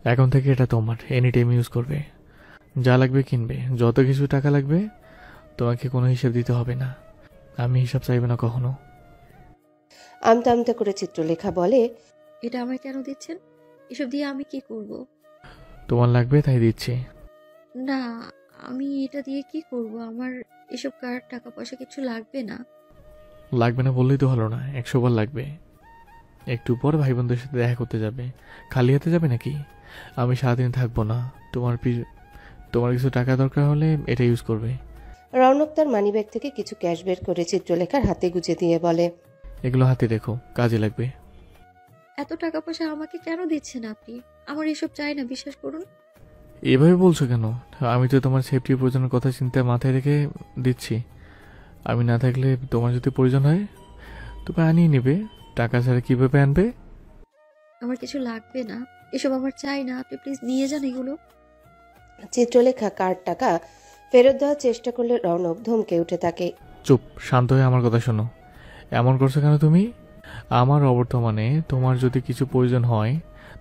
এখন থেকে এটা তোমার, এনি টাইম ইউজ করবে। যা লাগবে কিনবে, যত কিছু টাকা লাগবে তোমাকে কোনো হিসাব দিতে হবে না, আমি হিসাব চাইবে না কখনো। আমতা আমতা করে চিত্রলেখা বলে, এটা আমায় কেন দিচ্ছেন? এসব দিয়ে আমি কি করব? তোমার লাগবে তাই দিচ্ছি। না, আমি এটা দিয়ে কি করব? আমার এসব কার্ড টাকা পয়সা কিছু লাগবে না। লাগবে না বললেই তো হলো না, 100 বার লাগবে। একটু পর ভাই বোনদের সাথে দেখা করতে যাবে, খালি হাতে যাবে নাকি? আমি সারাদিন থাকবো না, তোমার কিছু টাকা দরকার হলে এটা ইউজ করবে। রৌনক তার মানিব্যাগ থেকে কিছু ক্যাশ বের করে চিত্রলেখার হাতে গুজে দিয়ে বলে, এগুলো হাতে রেখো, কাজে লাগবে। এত টাকা পয়সা আমাকে কেন দিচ্ছেন আপনি? আমার এসব চাই না, বিশ্বাস করুন। এভাবে বলছো কেন? আমি তো তোমার সেফটি প্রয়োজনের কথা চিন্তা মাথায় রেখে দিচ্ছি। আমি না থাকলে তোমার যদি প্রয়োজন হয় তুমি আনিয়ে নেবে, টাকা ছাড়া কিভাবে আনবে? আমার কিছু লাগবে না, এসব আমার চাই না, আপনি প্লিজ নিয়ে যান এগুলো। চিত্রলেখা কার্ড টাকা ফেরত দেওয়ার চেষ্টা করলে রৌনক ধমকে উঠে থাকে। চুপ, শান্ত হয়ে আমার কথা শোনো। এমন করছো কেন তুমি? আমার অবর্তমানে তোমার যদি কিছু প্রয়োজন হয়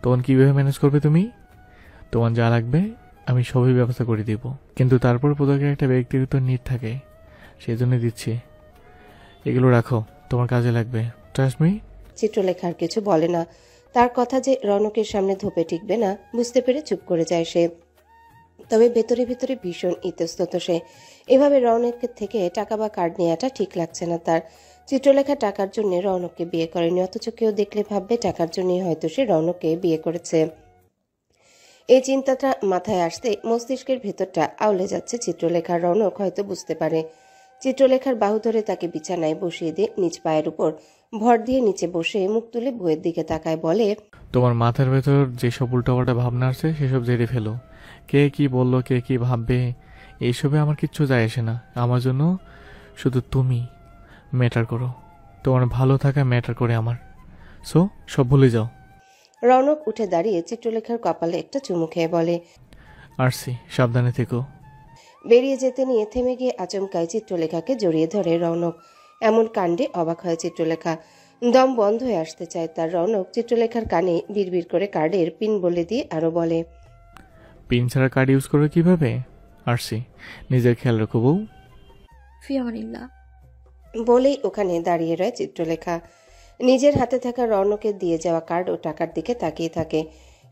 তখন কিভাবে ম্যানেজ করবে তুমি? তোমার যা লাগবে আমি সবই ব্যবস্থা করে দিব, কিন্তু তারপর প্রত্যেকের একটা ব্যক্তিগত নিড থাকে, সেই জন্য দিচ্ছি। এগুলো রাখো, তোমার কাজে লাগবে, ট্রাস্ট মি। চিত্রলেখার কিছু বলে না, তার কথা যে রৌনকের সামনে ধোপে টিকবে না বুঝতে পেরে চুপ করে যায় সে। তবে ভেতরে ভেতরে ভীষণ ইতস্তত সে। এভাবে রৌনকের থেকে টাকা বা কার্ড নেওয়াটা ঠিক লাগছে না তার। চিত্রলেখা টাকার জন্য রৌনককে বিয়ে করেনি, অথচ কেউ দেখলে ভাববে টাকার জন্যই হয়তো সে রৌনককে বিয়ে করেছে। এই চিন্তাটা মাথায় আসতে মস্তিষ্কের ভেতরটা আউলে যাচ্ছে চিত্রলেখার। রৌনক হয়তো বুঝতে পারে। চিত্রলেখার বাহু ধরে তাকে বিছানায় বসিয়ে দিয়ে নিজ পায়ের উপর ভর দিয়ে নিচে বসে মুখ তুলে বইয়ের দিকে তাকায়, বলে, তোমার মাথার ভেতর যেসব উল্টাপাল্টা ভাবনা আসছে সেসব ঝেড়ে ফেলো। কে কি বললো, কে কি ভাববে, এইসবে আমার কিচ্ছু যায় আসে না। আমার জন্য শুধু তুমি ম্যাটার করো, তোমার ভালো থাকা ম্যাটার করে আমার। সো সব ভুলে যাও। রৌনক উঠে দাঁড়িয়ে চিত্রলেখার কপালে একটা চুমু খেয়ে বলে, আসছি, সাবধানে থেকো। বেরিয়ে যেতে নিয়ে থেমে গিয়ে আচমকায় চিত্রলেখাকে জড়িয়ে ধরে রৌনক। এমন কাণ্ডে অবাক হয় চিত্রলেখা। দম বন্ধ হয়ে আসতে চায় তার। রৌনক চিত্রলেখার কানে বিড়বিড় করে কার্ডের পিন বলে দিয়ে আরো বলে, পিন ছাড়া কার্ড ইউজ করবে কিভাবে? আসছি, নিজের খেয়াল রাখো বউ। ফিয়ামানিল্লাহ। বলেই ওখানে দাঁড়িয়ে রয় চিত্রলেখা। নিজের হাতে থাকা রৌনকের দিয়ে যাওয়া কার্ড ও টাকার দিকে তাকিয়ে থাকে।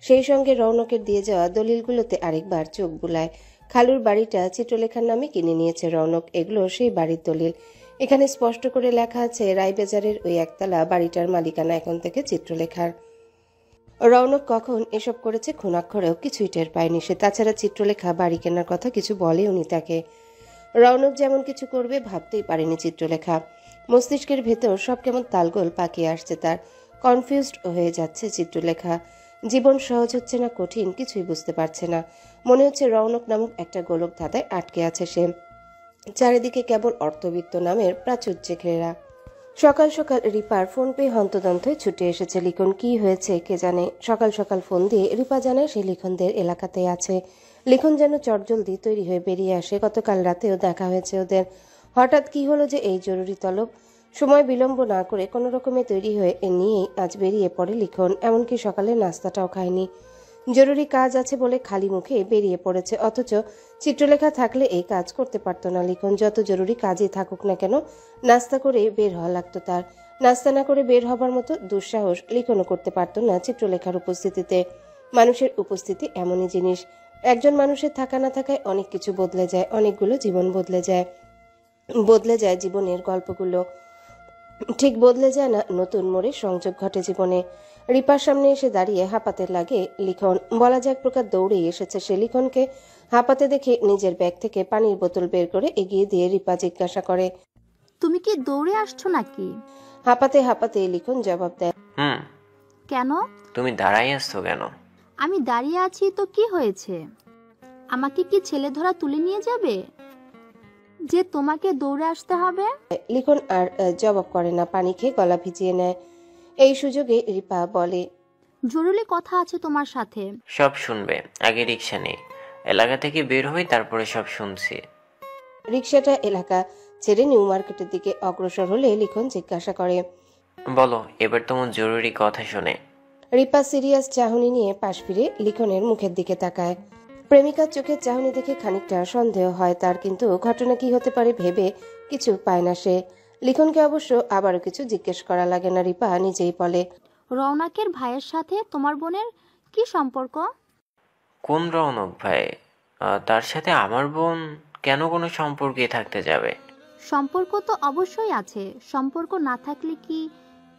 সেই সঙ্গে রৌনকের দিয়ে যাওয়া দলিলগুলোতে আরেকবার চোখ বুলায়। খালুর বাড়িটা চিত্রলেখার নামে কিনে নিয়েছে রৌনক, এগুলো সেই বাড়ির দলিল। এখানে স্পষ্ট করে লেখা আছে রায়বাজারের ওই একতলা বাড়িটার মালিকানা এখন থেকে চিত্রলেখার। রৌনক কখন এসব করেছে খুনাক্ষরেও কিছুই টের পায়নি সে। তাছাড়া চিত্রলেখা বাড়ি কেনার কথা কিছু বলেওনি তাকে। রৌনক যেমন কিছু করবে ভাবতেই পারেনি চিত্রলেখা। মস্তিষ্কের ভেতর সব কেমন তালগোল পাকিয়ে আসছে তার। কনফিউজড হয়ে যাচ্ছে চিত্রলেখা। জীবন সহজ হচ্ছে না কঠিন কিছুই বুঝতে পারছে না। মনে হচ্ছে রৌনক নামক একটা গোলক ধাঁধায় আটকে আছে সে। চারিদিকে কেবল অর্থবিত্ত নামের প্রাচুর্যে ঘেরা। সকাল সকাল রিপার ফোন পেয়ে হন্তদন্ত হয়ে ছুটে এসেছে লিখন। কি হয়েছে কে জানে। সকাল সকাল ফোন দিয়ে রিপা জানায় সে লিখনদের এলাকাতে আছে। লিখন যেন চটজলদি তৈরি হয়ে বেরিয়ে আসে। গতকাল রাতেও দেখা হয়েছে ওদের। হঠাৎ কি হলো যে এই জরুরি তলব? সময় বিলম্ব না করে কোনো রকমে তৈরি হয়ে নিয়েই আজ বেরিয়ে পড়ে লিখন। এমনকি সকালে নাস্তাটাও খায়নি। জরুরি কাজ আছে বলে খালি মুখে বেরিয়ে পড়েছে, অথচ চিত্রলেখা থাকলে এই কাজ করতে পারত না লিখন। যত জরুরি কাজই থাকুক না কেন নাস্তা করে বের হওয়া লাগতো তার। নাস্তা না করে বের হবার মতো দুঃসাহস লিখনও করতে পারত না চিত্রলেখার উপস্থিতিতে। মানুষের উপস্থিতি এমনই জিনিস, একজন মানুষের থাকা না থাকায় অনেক কিছু বদলে যায়, অনেকগুলো জীবন বদলে যায়। বদলে যায় জীবনের গল্পগুলো, ঠিক বদলে যায় না নতুন মোড়ে সংযোগ ঘটে জীবনে। রিপার সামনে এসে দাঁড়িয়ে হাঁপাতে লাগে লিখন। বলা যায় এক প্রকার দৌড়েই এসেছে সে। লিখনকে হাঁপাতে দেখে নিজের ব্যাগ থেকে পানির বোতল বের করে এগিয়ে দিয়ে রিপা জিজ্ঞাসা করে, তুমি কি দৌড়ে আসছো নাকি? হাঁপাতে হাঁপাতে লিখন জবাব দেয়, কেন? তুমি দাঁড়াই আসছো কেন? আমি দাঁড়িয়ে আছি তো কি হয়েছে? আমাকে কি ছেলে ধরা তুলে নিয়ে যাবে যে তোমাকে দৌড়ে আসতে হবে? লিখন আর জবাব করে না, পানি খেয়ে গলা ভিজিয়ে নেয়। এই সুযোগে রিপা বলে, জরুরি কথা আছে তোমার সাথে। সব শুনবে, আগে রিক্সা নেই, এলাকা থেকে বের হই তারপরে সব শুনছি। রিক্সাটা এলাকা ছেড়ে নিউ মার্কেটের দিকে অগ্রসর হলে লিখন জিজ্ঞাসা করে, বলো এবার তোমার জরুরি কথা শুনে। রিপা সিরিয়াস চাহনি নিয়ে পাশ ফিরে লিখনের মুখের দিকে তাকায়। প্রেমিকার চোখের চাহনি দেখে খানিকটা সন্দেহ হয় তার, কিন্তু ঘটনা কি হতে পারে ভেবে কিছু পায় না সে। লিখনকে অবশ্য আবারও কিছু জিজ্ঞেস করা লাগে না, রিপা নিজেই বলে, রৌনকের ভাইয়ের সাথে তোমার বোনের কি সম্পর্ক? কোন রৌনক ভাই? তার সাথে আমার বোন কেন কোনো সম্পর্কে থাকতে যাবে? সম্পর্ক তো অবশ্যই আছে। সম্পর্ক না থাকলে কি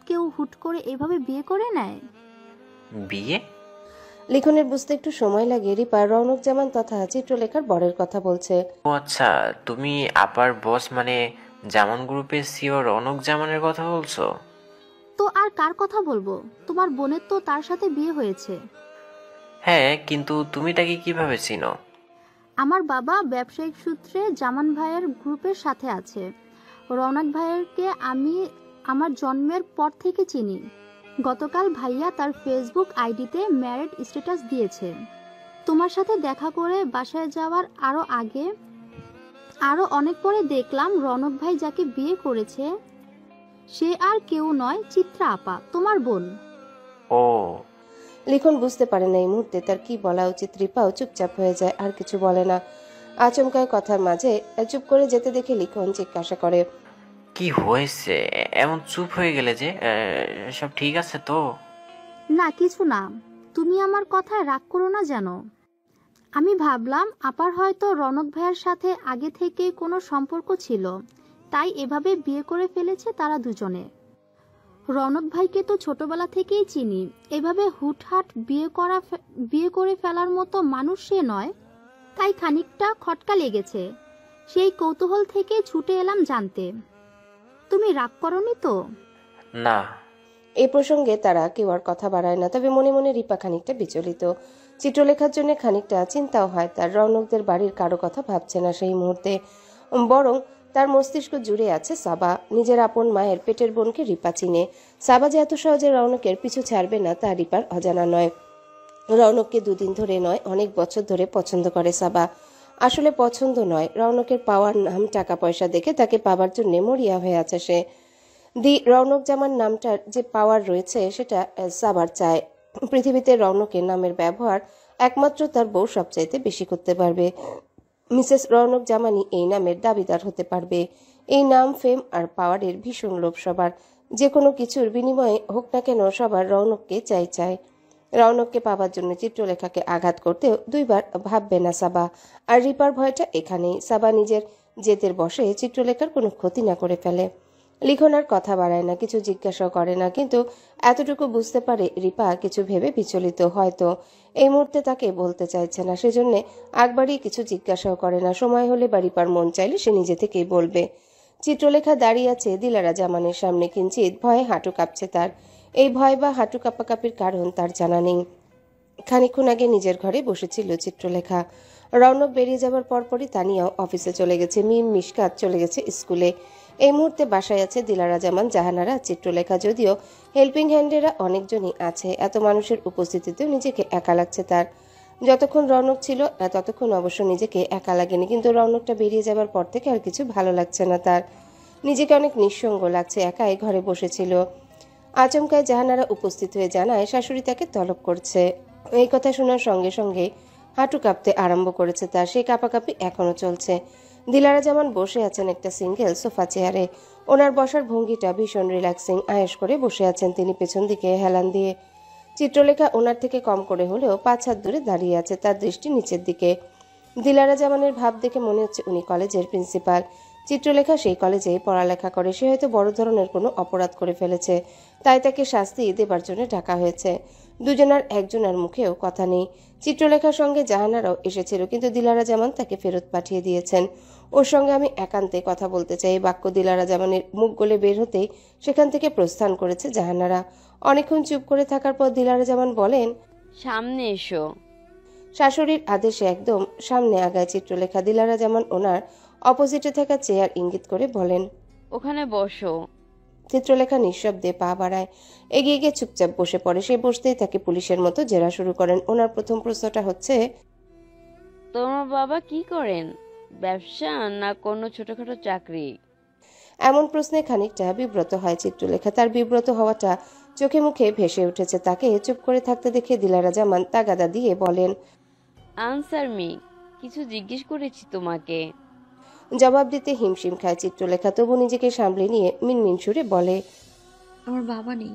কেউ হুট করে এভাবে বিয়ে করে নেয়? বিয়ে? লিখনের বুঝতে একটু সময় লাগে। রিপা রৌনক জামান তথা চিত্রলেখার বরের কথা বলছে। ও আচ্ছা, তুমি আপার বস মানে জামান গ্রুপের সিও রৌনক জামানের কথা বলছো? তো আর কার কথা বলবো? তোমার বোনের তো তার সাথে বিয়ে হয়েছে। হ্যাঁ, কিন্তু তুমি তাকে কিভাবে চিনো? আমার বাবা ব্যবসায়িক সূত্রে জামান ভাইয়ের গ্রুপের সাথে আছে। রৌনক ভাইয়েরকে আমি আমার জন্মের পর থেকে চিনি। গতকাল ভাইয়া তার ফেসবুক আইডিতে ম্যারিড স্ট্যাটাস দিয়েছে। তোমার সাথে দেখা করে বাসায় যাওয়ার আরো অনেক পরে দেখলাম রৌনক ভাই যাকে বিয়ে করেছে সে আর কেউ নয়, চিত্রা আপা, তোমার বোন। ও, লিখন বুঝতে পারে না এই মুহূর্তে তার কি বলা উচিত। রিপাও চুপচাপ হয়ে যায়, আর কিছু বলে না। আচমকায় কথার মাঝে চুপ করে যেতে দেখে লিখন জিজ্ঞাসা করে, কি হয়েছে? এমন চুপ হয়ে গেলে যে? সব ঠিক আছে তো? না, কিছু না। তুমি আমার কথায় রাগ করো না যেন। আমি ভাবলাম আপার হয়তো রৌনক ভাইয়ের সাথে আগে থেকে কোনো সম্পর্ক ছিল, তাই এভাবে বিয়ে করে ফেলেছে তারা দুজনে। রৌনক ভাইকে তো ছোটবেলা থেকেই চিনি। এভাবে হুটহাট বিয়ে করে ফেলার মতো মানুষ সে নয়, তাই খানিকটা খটকা লেগেছে। সেই কৌতূহল থেকে ছুটে এলাম জানতে। তুমি রাগ করনি তো? না। এই প্রসঙ্গে তারা কেউ আর কথা বাড়ায় না, তবে মনে মনে রিপা খানিকটা বিচলিত। চিত্রলেখার জন্য খানিকটা চিন্তাও হয় তার। রৌনকদের বাড়ির কারো কথা ভাবছে না সেই মুহূর্তে, বরং তার মস্তিষ্ক জুড়ে আছে সাবা। নিজের আপন মায়ের পেটের বোনকে রিপা চিনে। সাবা যে এত সহজে রৌনকের পিছু ছাড়বে না তা রিপার অজানা নয়। রৌনককে দুদিন ধরে নয়, অনেক বছর ধরে পছন্দ করে সাবা। আসলে পছন্দ নয়, রৌনকের পাওয়ার নাম টাকা পয়সা দেখে তাকে পাবার জন্য মরিয়া হয়ে আছে সে। রৌনক জামান নামটার যে পাওয়ার রয়েছে সেটা সাবার চায়। পৃথিবীতে রৌনকের নামের ব্যবহার একমাত্র তার বউ সবচাইতে বেশি করতে পারবে। মিসেস রৌনক জামানি এই নামের দাবিদার হতে পারবে। এই নাম, ফেম আর পাওয়ারের ভীষণ লোভ সবার। যে কোনো কিছুর বিনিময়ে হোক না কেন সবার রৌনককে চাই। রৌনককে পাবার জন্য চিত্রলেখাকে আঘাত করতেও দুইবার ভাববে না সাবা। আর রিপার ভয়টা এখানেই, সাবা নিজের জেদের বশে চিত্রলেখার কোনো ক্ষতি না করে ফেলে। লিখন আর কথা বাড়ায় না, কিছু জিজ্ঞাসাও করে না, কিন্তু এতটুকু বুঝতে পারে রিপা কিছু ভেবে বিচলিত। হয়তো এই মুহূর্তে তাকে বলতে চাইছে না, সেজন্য একবারই কিছু জিজ্ঞাসাও করে না। সময় হলে বা রিপার মন চাইলে সে নিজে থেকেই বলবে। চিত্রলেখা দাঁড়িয়ে আছে দিলারা জামানের সামনে, কিঞ্চিত ভয়ে হাঁটু কাঁপছে তার। এই ভয় বা হাঁটু কাঁপাকাঁপির কারণ তার জানা নেই। খানিকক্ষণ আগে নিজের ঘরে বসেছিল চিত্রলেখা। রৌনক বেরিয়ে যাবার পরপরই তানিয়াও অফিসে চলে গেছে। মিম মিশকাত চলে গেছে স্কুলে। এই মুহূর্তে বাসায় আছে দিলারা জামান, জাহানারা, চিত্রলেখা। যদিও হেল্পিং হ্যান্ডেরা অনেকজনই আছে, এত মানুষের উপস্থিতিতেও নিজেকে একা লাগছে তার। যতক্ষণ রৌনক ছিল ততক্ষণ অবশ্য নিজেকে একা লাগেনি, কিন্তু রৌনকটা বেরিয়ে যাবার পর থেকে আর কিছু ভালো লাগছে না তার। নিজেকে অনেক নিঃসঙ্গ লাগছে, একাই ঘরে বসেছিল। আচমকায় জাহানারা উপস্থিত হয়ে জানায় শাশুড়ি তাকে তলব করছে। এই কথা শোনার সঙ্গে সঙ্গে হাঁটু কাঁপতে আরম্ভ করেছে তার। সেই কাঁপাকাঁপি এখনো চলছে। দিলারা জামান বসে আছেন একটা সিঙ্গেল সোফা চেয়ারে। ওনার বসার ভঙ্গিটা ভীষণ রিল্যাক্সিং। আয়েশ করে বসে আছেন তিনি, পেছন দিকে হেলান দিয়ে। চিত্রলেখা ওনার থেকে কম করে হলেও 5 হাত দূরে দাঁড়িয়ে আছে, তার দৃষ্টি নিচের দিকে। দিলারা জামানের ভাব দেখে মনে হচ্ছে উনি কলেজের প্রিন্সিপাল। চিত্রলেখা সেই কলেজেই পড়ালেখা করে। সে হয়তো বড় ধরনের কোনো অপরাধ করে ফেলেছে, তাই তাকে শাস্তি দেবার জন্য ডাকা হয়েছে। দুজনার একজনের মুখেও কথা নেই। চিত্রলেখার সঙ্গে জাহানারাও এসেছিল, কিন্তু দিলারা জামান তাকে ফেরত পাঠিয়ে দিয়েছেন। ওর সঙ্গে আমি একান্তে কথা বলতে চাই। বাক্য দিলারা জামানের মুখ গলে বের হতেই সেখান থেকে প্রস্থান করেছে জাহানারা। অনেকক্ষণ চুপ করে থাকার পর দিলারা জামান বলেন, সামনে এসো। শাশুড়ির আদেশে একদম সামনে আগায় চিত্রলেখা। দিলারা জামান ওনার অপোজিটে থাকা চেয়ার ইঙ্গিত করে বলেন, ওখানে বসো। চিত্রলেখা নিঃশব্দে পা বাড়ায়, এগিয়ে গিয়ে চুপচাপ বসে পড়ে। সে বসতেই তাকে পুলিশের মতো জেরা শুরু করেন। ওনার প্রথম প্রশ্নটা হচ্ছে, তোমার বাবা কি করেন? ব্যবসা না কোনো ছোটখাটো চাকরি? এমন প্রশ্নে খানিকটা বিব্রত হয় চিত্রলেখা। তার বিব্রত হওয়াটা চোখে মুখে ভেসে উঠেছে। তাকে চুপ করে থাকতে দেখে দিলারা জামান তাগাদা দিয়ে বলেন, আনসার মি, কিছু জিজ্ঞেস করেছি তোমাকে। জবাব দিতে হিমশিম খায় চিত্রলেখা, তবু নিজেকে সামলে নিয়ে মিনমিন সুরে বলে, আমার বাবা নেই।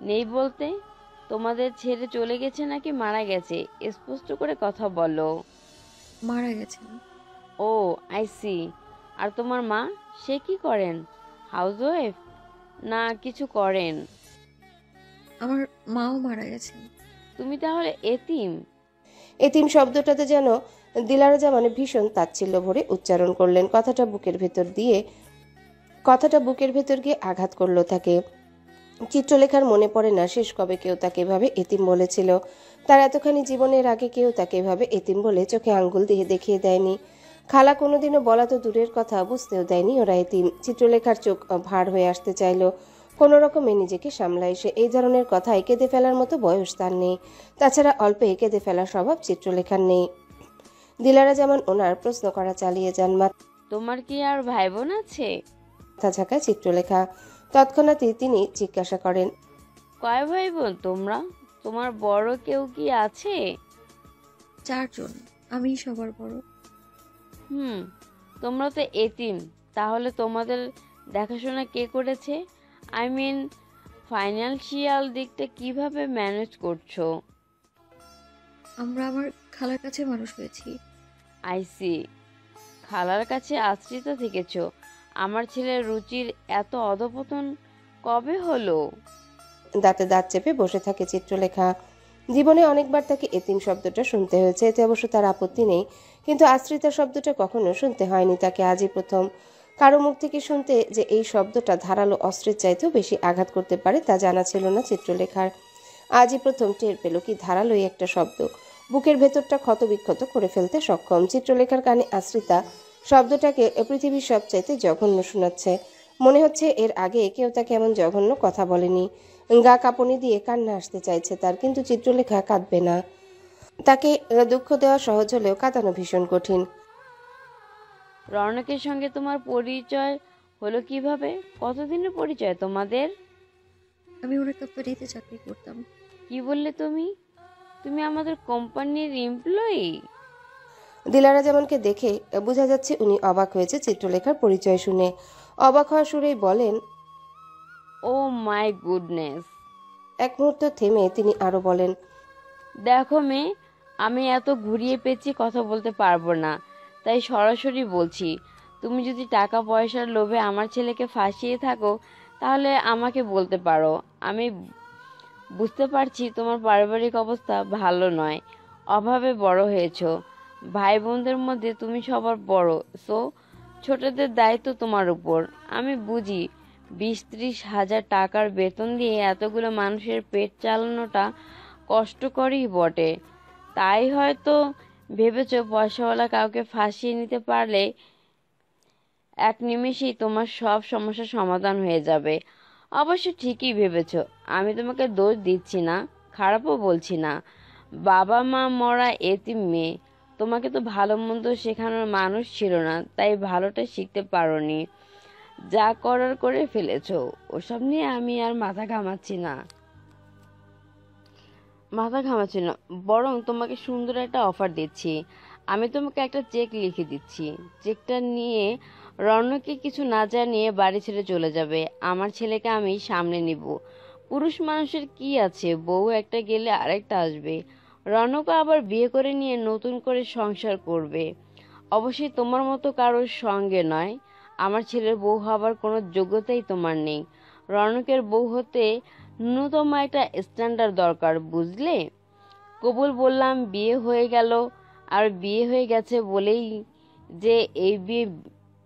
নেই বলতে? তোমাদের ছেড়ে চলে গেছে নাকি মারা গেছে? স্পষ্ট করে কথা বলো। মারা গেছেন। ও, আই সি। আর তোমার মা, সে কি করেন? হাউসওয়াইফ না কিছু করেন? আমার মাও মারা গেছেন। তুমি তাহলে এতিম? এতিম শব্দটাতে যেন দিলারা জামান ভীষণ তাচ্ছিল্য ভরে উচ্চারণ করলেন। কথাটা বুকের ভেতর গিয়ে আঘাত করলো তাকে। চিত্রলেখার মনে পড়ে না শেষ কবে কেউ তাকে এভাবে এতিম বলেছিল। তার এতখানি জীবনের আগে কেউ তাকে এভাবে এতিম বলে চোখে আঙ্গুল দিয়ে দেখিয়ে দেয়নি। খালা কোনোদিনও বলা তো দূরের কথা, বুঝতেও দেয়নি ওরা এতিম। চিত্রলেখার চোখ ভার হয়ে আসতে চাইল। কোনো রকমে নিজেকে সামলায় সে। এই ধরনের কথায় কেঁদে ফেলার মতো বয়স তার নেই। তাছাড়া অল্পে কেঁদে ফেলার স্বভাব চিত্রলেখার নেই। দিলারা যেমন ওনার প্রশ্ন করা চালিয়ে যান। তোমার কি আর ভাই বোন আছে? মাথা ঝাঁকায় চিত্রলেখা। তৎক্ষণাৎই তিনি জিজ্ঞাসা করেন, কয় ভাই বোন তোমরা? তোমার বড় কেউ কি আছে? 4 জন, আমি সবার বড়। তোমরা তো এতিম, তাহলে তোমাদের দেখাশোনা কে করেছে? আই মিন, ফাইন্যান্সিয়াল দিকটা কিভাবে ম্যানেজ করছো? আমরা আমার খালার কাছে মানুষ হয়েছি। আইসি, খালার কাছে আশ্রিত থেকেছ। আমার ছেলের রুচির এত অধপতন কবে হলো? দাঁতে দাঁত চেপে বসে থাকে চিত্রলেখা। জীবনে অনেকবার তাকে এতিম শব্দটা শুনতে হয়েছে, এতে অবশ্য তার আপত্তি নেই, কিন্তু আশ্রিতা শব্দটা কখনো শুনতে হয়নি তাকে, আজই প্রথম। কারো মুখ থেকে শুনতে যে এই শব্দটা ধারালো অস্ত্রের চাইতেও বেশি আঘাত করতে পারে তা জানা ছিল না চিত্রলেখার। আজই প্রথম টের পেল কি ধারালোই একটা শব্দ বুকের ভেতরটা ক্ষতবিক্ষত করে ফেলতে সক্ষম। চিত্রলেখার কানে আশ্রিতা শব্দটাকে পৃথিবীর সবচাইতে জঘন্য শোনাচ্ছে। মনে হচ্ছে এর আগে কেউ তাকে এমন জঘন্য কথা বলেনি। গা কাঁপুনি দিয়ে কান্না আসতে চাইছে তার, কিন্তু চিত্রলেখা কাঁদবে না। তাকে দুঃখ দেওয়া সহজ হলেও কাঁদানো ভীষণ কঠিন। রৌনকের সঙ্গে তোমার পরিচয় হলো কিভাবে? কতদিনের পরিচয় তোমাদের? আমি ওনার কোম্পানিতে চাকরি করতাম। কি বললে তুমি? তুমি আমাদের কোম্পানির এমপ্লয়ি? দিলারা যেমনকে দেখে বোঝা যাচ্ছে উনি অবাক হয়েছে চিত্রলেখার পরিচয় শুনে। অবাক হওয়া সুরেই বলেন, ও মাই গুডনেস। এক মুহূর্ত থেমে তিনি আরো বলেন, দেখো মেয়ে, আমি এত ঘুরিয়ে পেঁচিয়ে কথা বলতে পারবো না, তাই সরাসরি বলছি। তুমি যদি টাকা পয়সার লোভে আমার ছেলেকে ফাঁসিয়ে থাকো তাহলে আমাকে বলতে পারো। আমি বুঝতে পারছি তোমার পারিবারিক অবস্থা ভালো নয়, অভাবে বড় হয়েছো। ভাই বোনদের মধ্যে তুমি সবার বড়, সো ছোটদের দায়িত্ব তোমার উপর। আমি বুঝি 20-30 হাজার টাকার বেতন দিয়ে এতগুলো মানুষের পেট চালানোটা কষ্টকরই বটে। তাই হয়তো ভেবেছো পয়সাওয়ালা কাউকে ফাঁসিয়ে নিতে পারলে এক নিমেষেই তোমার সব সমস্যার সমাধান হয়ে যাবে। অবশ্য ঠিকই ভেবেছো, আমি তোমাকে দোষ দিচ্ছি না, খারাপও বলছি না। বাবা মা মরা এতিম মেয়ে, তোমাকে তো ভালো মন্দ শেখানোর মানুষ ছিল না, তাই ভালোটা শিখতে পারোনি। যা করার করে ফেলেছো, ওসব নিয়ে আমি আর মাথা ঘামাচ্ছি না, বরং তোমাকে সুন্দর একটা অফার দিচ্ছি। আমি তোমাকে একটা চেক লিখে দিচ্ছি। চেকটা নিয়ে রৌনককে কিছু না জানিয়ে বাড়ি ছেড়ে চলে যাবে। আমার ছেলেকে আমি সামলে নিব। পুরুষ মানুষের কি আছে, বউ একটা গেলে আরেকটা আসবে। রৌনকও আবার বিয়ে করে নিয়ে নতুন করে সংসার করবে, অবশ্যই তোমার মতো কারোর সঙ্গে নয়। আমার ছেলের বউ হবার কোনো যোগ্যতাই তোমার নেই। রৌনকের বউ হতে ন্যূনতম একটা স্ট্যান্ডার্ড দরকার, বুঝলে? কবুল বললাম। বিয়ে হয়ে গেল আর বিয়ে হয়ে গেছে বলেই যে এই বিয়ে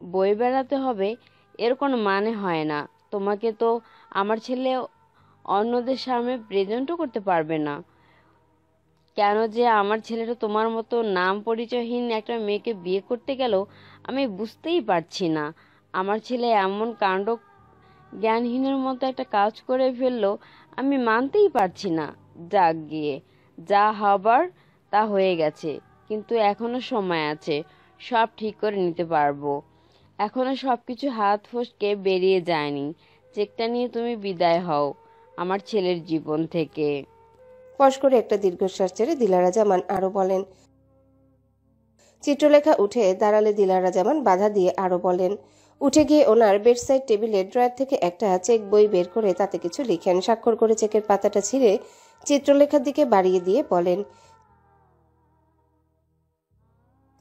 বয়ে বেড়াতে হবে এর কোনো মানে হয় না। তোমাকে তো আমার ছেলে অন্যদের সামনে প্রেজেন্টও করতে পারবে না। কেন যে আমার ছেলেটা তোমার মতো নাম পরিচয়হীন একটা মেয়েকে বিয়ে করতে গেল আমি বুঝতেই পারছি না। আমার ছেলে এমন কাণ্ড জ্ঞানহীনের মতো একটা কাজ করে ফেললো, আমি মানতেই পারছি না। যাক গিয়ে, যা হবার তা হয়ে গেছে, কিন্তু এখনো সময় আছে, সব ঠিক করে নিতে পারবো। এখনো সবকিছু হাত ফসকে বেরিয়ে যায়নি। চেকটা নিয়ে তুমি বিদায় হও। আমার ছেলের জীবন থেকে। ফস করে একটা দীর্ঘশ্বাস ছেড়ে দিলারা জামান আরো বলেন। চিত্রলেখা উঠে দাঁড়ালে দিলারা জামান বাধা দিয়ে আরো বলেন। উঠে গিয়ে ওনার বেডসাইড টেবিলে ড্রয়ার থেকে একটা চেক বই বের করে তাতে কিছু লিখেন। স্বাক্ষর করে চেকের পাতাটা ছিঁড়ে চিত্রলেখার দিকে বাড়িয়ে দিয়ে বলেন।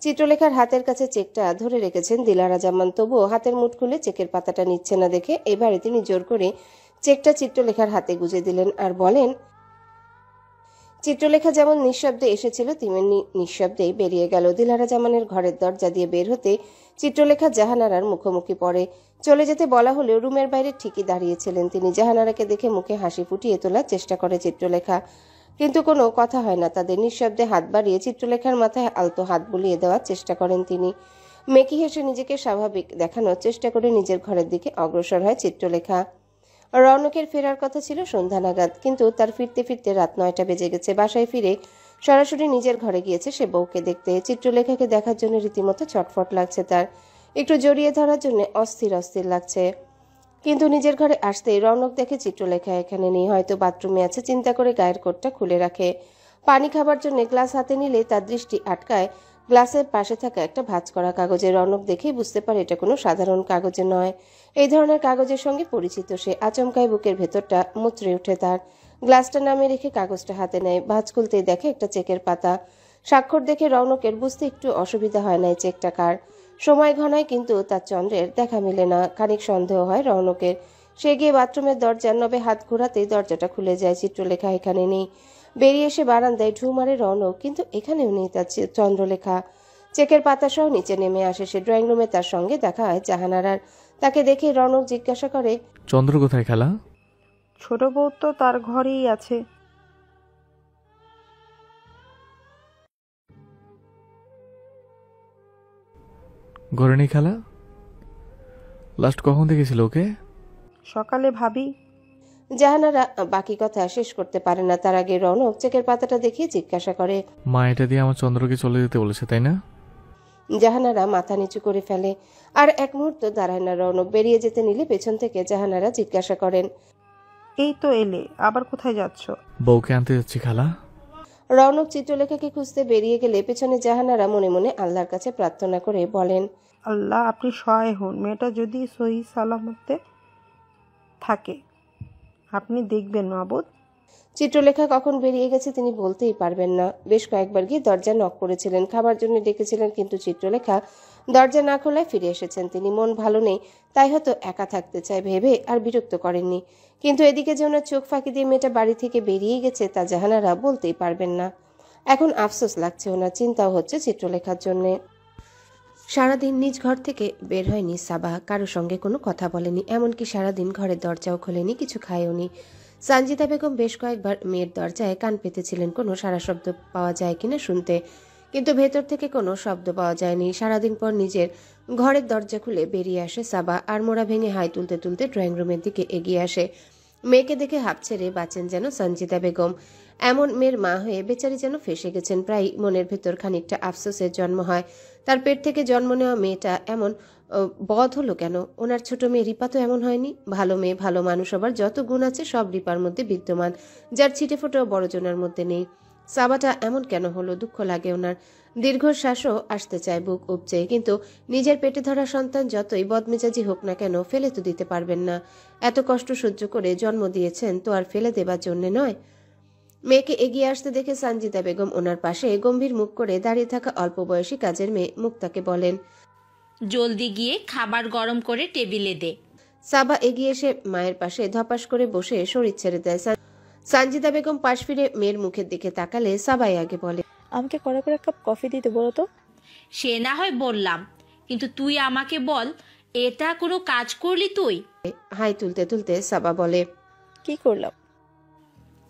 চিত্রলেখার হাতের কাছে চেকটা ধরে রেখেছেন দিলারা জামান, তবুও হাতের মুঠ খুলে চেকের পাতাটা নিচ্ছে না দেখে এবারে তিনি জোর করে চেকটা চিত্রলেখার হাতে গুজে দিলেন আর বলেন। চিত্রলেখা যেমন নিঃশব্দে এসেছিল তেমনি নিঃশব্দেই বেরিয়ে গেল। দিলারা জামানের ঘরের দরজা দিয়ে বের হতে চিত্রলেখা জাহানারার মুখোমুখি পড়ে। চলে যেতে বলা হলেও রুমের বাইরে ঠিকই দাঁড়িয়েছিলেন তিনি। জাহানারাকে দেখে মুখে হাসি ফুটিয়ে তোলার চেষ্টা করে চিত্রলেখা, কিন্তু কোনো কথা হয় না তাদের। নিঃশব্দে হাত বাড়িয়ে চিত্রলেখার মাথায় আলতো হাত বুলিয়ে দেওয়ার চেষ্টা করেন তিনি। মেকি হেসে নিজেকে স্বাভাবিক দেখানোর চেষ্টা করে নিজের ঘরের দিকে অগ্রসর হয় চিত্রলেখা। রৌনকের ফেরার কথা ছিল সন্ধ্যা নাগাদ, কিন্তু তার ফিরতে ফিরতে রাত 9টা বেজে গেছে। বাসায় ফিরে সরাসরি নিজের ঘরে গিয়েছে সে বউকে দেখতে। চিত্রলেখাকে দেখার জন্য রীতিমতো চটফট লাগছে তার, একটু জড়িয়ে ধরার জন্য অস্থির অস্থির লাগছে। কিন্তু নিজের ঘরে আসতেই রৌনক দেখে চিত্রলেখা এখানে নেই, হয়তো বাথরুমে আছে। চিন্তা করে গায়ের কোটটা খুলে রাখে। পানি খাবার জন্য গ্লাস হাতে নিলে তার দৃষ্টি আটকায় গ্লাসের পাশে থাকা একটা ভাঁজ করা কাগজে। রৌনক দেখেই বুঝতে পারে এটা কোনো সাধারণ কাগজে নয়। এই ধরনের কাগজের সঙ্গে পরিচিত সে। আচমকায় বুকের ভেতরটা মুচড়ে ওঠে তার। গ্লাসটা নামিয়ে রেখে কাগজটা হাতে নেয়। ভাঁজ খুলতেই দেখে একটা চেকের পাতা। স্বাক্ষর দেখে রৌনকের বুঝতে একটু অসুবিধা হয় না এই চেকটা কার। সময় ঘনায় কিন্তু তার চন্দ্রের দেখা মেলে না। খানিক সন্দেহ হয় রৌনকের। সে গিয়ে বাথরুমের দরজার নবে হাত ঘোরাতেই দরজাটা খুলে যায়। চিত্রলেখা এখানে নেই। বেরিয়ে এসে বারান্দায় ঢু মারে রৌনক, কিন্তু এখানেও নেই তার চন্দ্রলেখা। চেকের পাতা সহ নিচে নেমে আসে সে। ড্রয়িং রুমে তার সঙ্গে দেখা হয় জাহানারার। তাকে দেখে রৌনক জিজ্ঞাসা করে, চন্দ্র কোথায় খালা? ছোট বউ তো তার ঘরেই আছে। ঘরে নেই খালা? লাস্ট কখন দেখেছিল ওকে? সকালে ভাবি। জাহানারা বাকি কথা শেষ করতে পারে না, তার আগে রৌনক চেকের পাতাটা দেখিয়ে জিজ্ঞাসা করে, মা এটা দিয়ে আমার চন্দ্রকে চলে যেতে বলেছে তাই না? জাহানারা মাথা নিচু করে ফেলে। আর এক মুহূর্ত দাঁড়ায় না রৌনক। বেরিয়ে যেতে নিলে পেছন থেকে জাহানারা জিজ্ঞাসা করেন, এই তো এলে, আবার কোথায় যাচ্ছ? বউকে আনতে যাচ্ছি খালা। রৌনক চিত্রলেখাকে খুঁজতে বেরিয়ে গেলে পেছনে জাহানারা মনে মনে আল্লাহর কাছে প্রার্থনা করে বলেন, আল্লাহ আপনি সহায় হন, মেয়েটা যদি সহি সালামতে থাকে আপনি দেখবেন মাবুদ। চিত্রলেখা কখন বেরিয়ে গেছে তিনি বলতেই পারবেন না। বেশ কয়েকবার গিয়ে দরজা নক করেছিলেন, খাবার জন্য ডেকেছিলেন, কিন্তু চিত্রলেখা দরজা না খোলায় ফিরে এসেছেন তিনি। মন ভালো নেই, তাই হয়তো একা থাকতে চায় ভেবে আর বিরক্ত করেননি। কিন্তু এদিকে যে ওনার চোখ ফাঁকি দিয়ে মেয়েটা বাড়ি থেকে বেরিয়ে গেছে তা জাহানারা বলতেই পারবেন না। এখন আফসোস লাগছে ওনার, চিন্তাও হচ্ছে চিত্রলেখার জন্যে। সারাদিন নিজ ঘর থেকে বের হয়নি সাবা, কারো সঙ্গে কোনো কথা বলেনি, এমনকি সারাদিন ঘরের দরজাও খোলেনি, কিছু খায়ওনি। সানজিদা বেগম বেশ কয়েকবার মেয়ের দরজায় কান পেতেছিলেন কোনো সারা শব্দ পাওয়া যায় কিনা শুনতে, কিন্তু ভেতর থেকে কোনো শব্দ পাওয়া যায়নি। সারাদিন পর নিজের ঘরের দরজা খুলে বেরিয়ে আসে সাবা, আর মোড়া ভেঙে হাই তুলতে তুলতে ড্রয়িং রুমের দিকে এগিয়ে আসে। মেয়েকে দেখে হাঁপ ছেড়ে বাঁচেন যেন সানজিদা বেগম। এমন মেয়ের মা হয়ে বেচারি যেন ফেসে গেছেন। প্রায় মনের ভেতর খানিকটা আফসোসের জন্ম হয়। তার পেট থেকে জন্ম নেওয়া মেয়েটা এমন বধ হলো কেন? ওনার ছোট মেয়ে রিপা তো এমন হয়নি। ভালো মেয়ে, ভালো মানুষ হবার যত গুণ আছে সব রিপার মধ্যে বিদ্যমান, যার ছিটে ফোটাও বড়জনের মধ্যে নেই। সাবাটা এমন কেন হলো? দুঃখ লাগে ওনার। দীর্ঘশ্বাসও আসতে চায় বুক উপচে, কিন্তু নিজের পেটে ধরা সন্তান যতই বদমেজাজি হোক না কেন ফেলে তো দিতে পারবেন না। এত কষ্ট সহ্য করে জন্ম দিয়েছেন তো আর ফেলে দেবার জন্যে নয়। মেয়েকে এগিয়ে আসতে দেখে সানজিদা বেগম ওনার পাশে গম্ভীর মুখ করে দাঁড়িয়ে থাকা অল্প বয়সী কাজের মেয়ে মুক্তাকে বলেন, জলদি গিয়ে খাবার গরম করে টেবিলে দে। সাবা এগিয়ে এসে মায়ের পাশে ধপাস করে বসে শরীর ছেড়ে দেয়। সানজিদা বেগম পাশ ফিরে মেয়ের মুখের দিকে তাকালে সাবাই আগে বলে, আমাকে কড়া করে এক কাপ কফি দিতে বলো তো। সে না হয় বললাম, কিন্তু তুই আমাকে বল, এটা কোনো কাজ করলি তুই? হাই তুলতে তুলতে সাবা বলে, কি করলাম?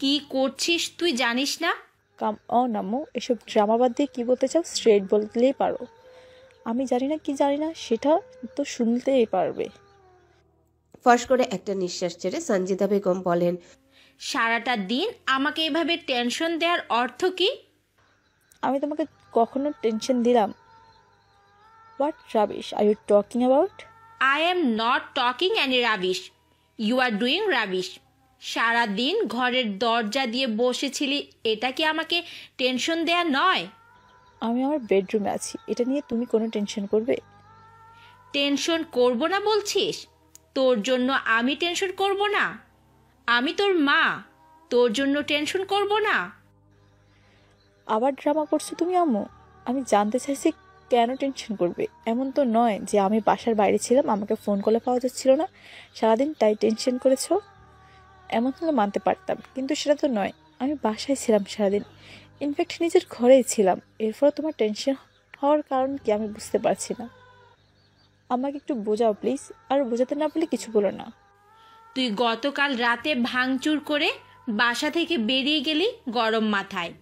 কি করছিস তুই জানিস না? কাম অন আম্মু, এসব ড্রামা বাদ দিয়ে কি বলতে চাও স্ট্রেট বলতেই পারো। আমি জানি না কি জানি না সেটা তো শুনতেই পারবে। ফস করে একটা নিঃশ্বাস ছেড়ে সানজিদা বেগম বলেন, সারাটা দিন আমাকে এভাবে টেনশন দেওয়ার অর্থ কি? আমি তোমাকে কখনো টেনশন দিলাম? What rubbish are you talking about? I am not talking any rubbish. You are doing rubbish. সারাদিন ঘরের দরজা দিয়ে বসেছিলি, এটা কি আমাকে টেনশন দেয়া নয়? আমি আমার বেডরুমে আছি, এটা নিয়ে তুমি কোনো টেনশন করবে? টেনশন করব না বলছিস? তোর জন্য আমি টেনশন করব না? আমি তোর মা, তোর জন্য টেনশন করব না? আবার ড্রামা করছো তুমি আম্মু। আমি জানতে চাইছি কেন টেনশন করবে? এমন তো নয় যে আমি বাসার বাইরে ছিলাম, আমাকে ফোন করলে পাওয়া যাচ্ছিল না সারাদিন, তাই টেনশন করেছো। এমন হলে মানতে পারতাম, কিন্তু সেটা তো নয়। আমি বাসায় ছিলাম সারাদিন, ইনফ্যাক্ট নিজের ঘরেই ছিলাম। এরপর তোমার টেনশন হওয়ার কারণ কি আমি বুঝতে পারছি না। আমাকে একটু বোঝাও প্লিজ। আর বোঝাতে না বলে কিছু বলো না। তুই গতকাল রাতে ভাঙচুর করে বাসা থেকে বেরিয়ে গেলি গরম মাথায়।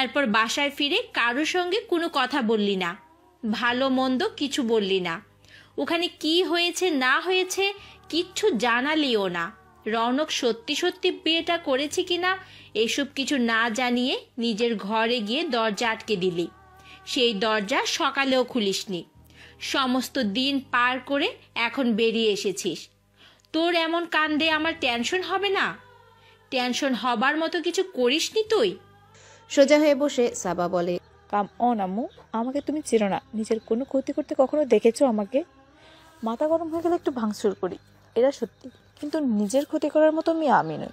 এরপর বাসায় ফিরে কারোর সঙ্গে কোনো কথা বললি না, ভালো মন্দ কিছু বললি না। ওখানে কি হয়েছে না হয়েছে কিচ্ছু জানালিও না। রৌনক সত্যি সত্যি বিয়েটা করেছে কিনা এসব কিছু না জানিয়ে নিজের ঘরে গিয়ে দরজা আটকে দিলি। সেই দরজা সকালেও খুলিসনি। সমস্ত দিন পার করে এখন বেরিয়ে এসেছিস। তোর এমন কাণ্ডে আমার টেনশন হবে না? টেনশন হবার মতো কিছু করিসনি তুই? সোজা হয়ে বসে সাবা বলে, কাম অন আম্মু, আমাকে তুমি চেনো না। নিজের কোনো ক্ষতি করতে কখনো দেখেছো আমাকে? মাথা গরম হয়ে গেলে একটু ভাঙচুর করি, এটা সত্যি, কিন্তু নিজের ক্ষতি করার মতো আমি নই।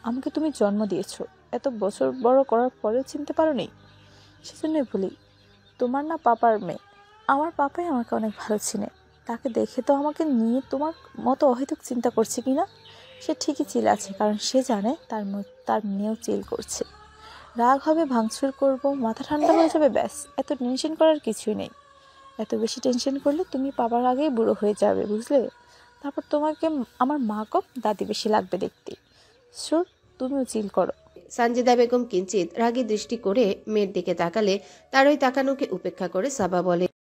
আমাকে তুমি জন্ম দিয়েছো, এত বছর বড় করার পরেও চিনতে পারোনি। সেজন্যই বলি, তোমার না পাপার মেয়ে। আমার পাপাই আমাকে অনেক ভালো চিনে। তাকে দেখে তো আমাকে নিয়ে তোমার মতো অহেতুক চিন্তা করছে কিনা। সে ঠিকই চিল আছে, কারণ সে জানে তার মেয়েও চিল করছে। রাগ হবে, ভাঙচুর করব, মাথা ঠান্ডা হয়ে যাবে, ব্যাস। এত টেনশন করার কিছুই নেই। এত বেশি টেনশন করলে তুমি পাপার আগেই বুড়ো হয়ে যাবে, বুঝলে? তারপর তোমাকে আমার মা কম দাদি বেশি লাগবে দেখতে। সো তুমিও চিল করো। সানজিদা বেগম কিঞ্চিত রাগী দৃষ্টি করে মেয়ের দিকে তাকালে তার ওই তাকানোকে উপেক্ষা করে সাবা বলে,